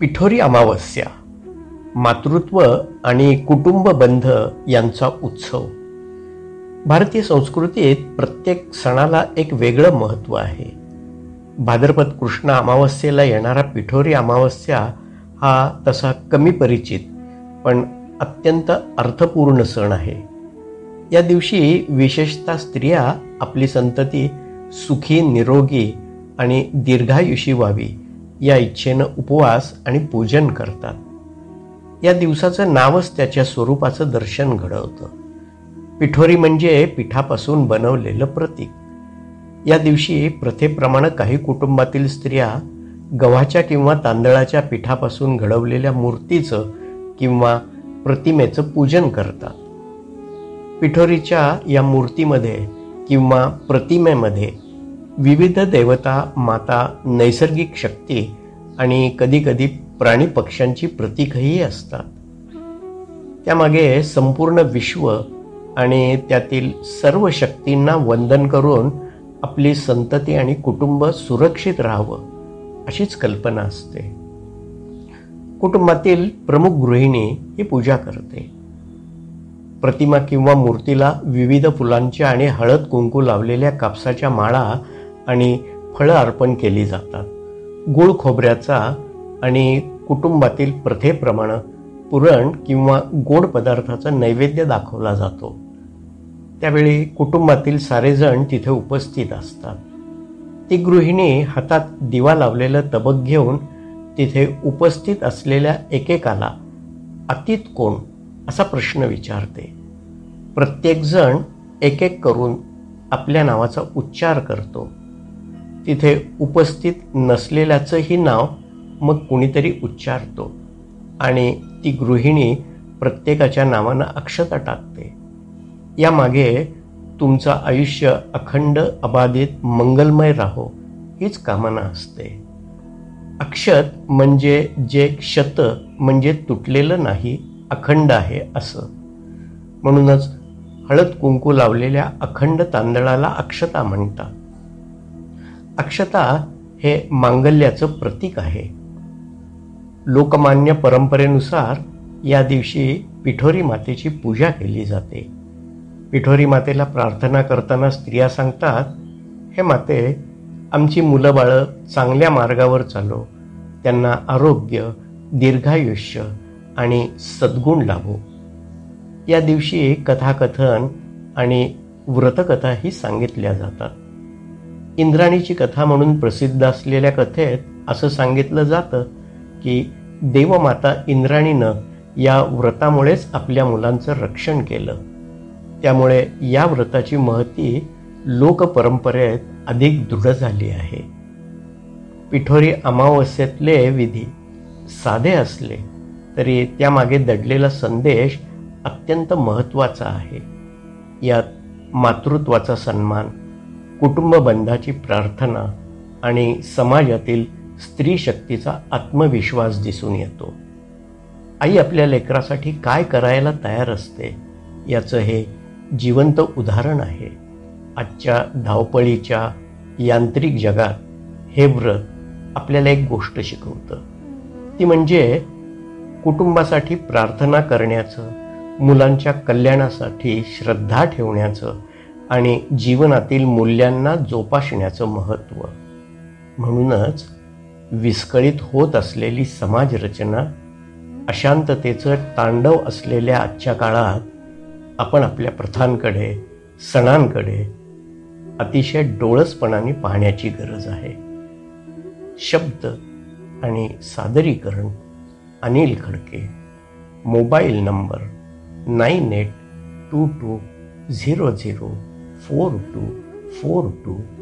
पिठोरी अमावस्या, मातृत्व आणि कुटुंब बंध यांचा उत्सव. भारतीय संस्कृतीत प्रत्येक सणाला एक वेगळं महत्त्व आहे. भाद्रपद कृष्ण अमावस्येला येणारा पिठोरी अमावस्या हा तसा कमी परिचित पण अत्यंत अर्थपूर्ण सण आहे. या दिवशी विशेषतः स्त्रिया आपली संतती सुखी, निरोगी आणि दीर्घायुषी व्हावी या इच्छेनं उपवास आणि पूजन करतात. या दिवसाचं नावच त्याच्या स्वरूपाचं दर्शन घडवतं. पिठोरी म्हणजे पिठापासून बनवलेलं प्रतीक. या दिवशी प्रथेप्रमाणे काही कुटुंबातील स्त्रिया गव्हाच्या किंवा तांदळाच्या पिठापासून घडवलेल्या मूर्तीचं किंवा प्रतिमेचं पूजन करतात. पिठोरीच्या या मूर्तीमध्ये किंवा प्रतिमेमध्ये विविध देवता, माता, नैसर्गिक शक्ती आणि कधीकधी प्राणी पक्ष्यांची प्रतीकही असतात. त्यामागे संपूर्ण विश्व आणि त्यातील सर्व शक्तींना वंदन करून आपली संतती आणि कुटुंब सुरक्षित राहावं अशीच कल्पना असते. कुटुंबातील प्रमुख गृहिणी ही पूजा करते. प्रतिमा किंवा मूर्तीला विविध फुलांच्या आणि हळद कुंकू लावलेल्या कापसाच्या माळा आणि फळं अर्पण केली जातात. गुळ खोबऱ्याचा आणि कुटुंबातील प्रथेप्रमाणे पुरण किंवा गोड पदार्थाचा नैवेद्य दाखवला जातो. त्यावेळी कुटुंबातील सारेजण तिथे उपस्थित असतात. ती गृहिणी हातात दिवा लावलेलं तबक घेऊन तिथे उपस्थित असलेल्या एकेकाला अतीत कोण असा प्रश्न विचारते. प्रत्येकजण एक एक करून आपल्या नावाचा उच्चार करतो. तिथे उपस्थित नसलेल्याचंही नाव मग कुणीतरी उच्चारतो आणि ती गृहिणी प्रत्येकाच्या नावानं अक्षता टाकते. यामागे तुमचं आयुष्य अखंड, अबाधित, मंगलमय राहो हीच कामना असते. अक्षत म्हणजे जे क्षत म्हणजे तुटलेलं नाही, अखंड आहे असं. म्हणूनच हळद कुंकू लावलेल्या अखंड तांदळाला अक्षता म्हणतात. अक्षता हे मांगल्याचं प्रतीक आहे. लोकमान्य परंपरेनुसार या दिवशी पिठोरी मातेची पूजा केली जाते. पिठोरी मातेला प्रार्थना करताना स्त्रिया सांगतात, हे माते, आमची मुलं बाळं चांगल्या मार्गावर चालो, त्यांना आरोग्य, दीर्घायुष्य आणि सद्गुण लाभो. या दिवशी कथाकथन आणि व्रतकथाही सांगितल्या जातात. इंद्राणीची कथा म्हणून प्रसिद्ध असलेल्या कथेत असं सांगितलं जातं की देवमाता इंद्राणीनं या व्रतामुळेच आपल्या मुलांचं रक्षण केलं. त्यामुळे या व्रताची महती लोकपरंपरेत अधिक दृढ झाली आहे. पिठोरी अमावस्येतले विधी साधे असले तरी त्यामागे दडलेला संदेश अत्यंत महत्त्वाचा आहे. यात मातृत्वाचा सन्मान, कुटुंबबंधाची प्रार्थना आणि समाजातील स्त्री शक्तीचा आत्मविश्वास दिसून येतो. आई आपल्या लेकरासाठी काय करायला तयार असते याचं हे जिवंत उदाहरण आहे. आजच्या धावपळीच्या यांत्रिक जगात हे व्रत आपल्याला एक गोष्ट शिकवतं. ती म्हणजे कुटुंबासाठी प्रार्थना करण्याचं, मुलांच्या कल्याणासाठी श्रद्धा ठेवण्याचं आणि जीवनातील मूल्यांना जोपासण्याचं महत्त्व. म्हणूनच विस्कळीत होत असलेली समाजरचना, अशांततेचं तांडव असलेल्या आजच्या काळात आपण आपल्या प्रथांकडे, सणांकडे अतिशय डोळसपणाने पाहण्याची गरज आहे. शब्द आणि सादरीकरण अनिल खडके. Mobile number 9822004242.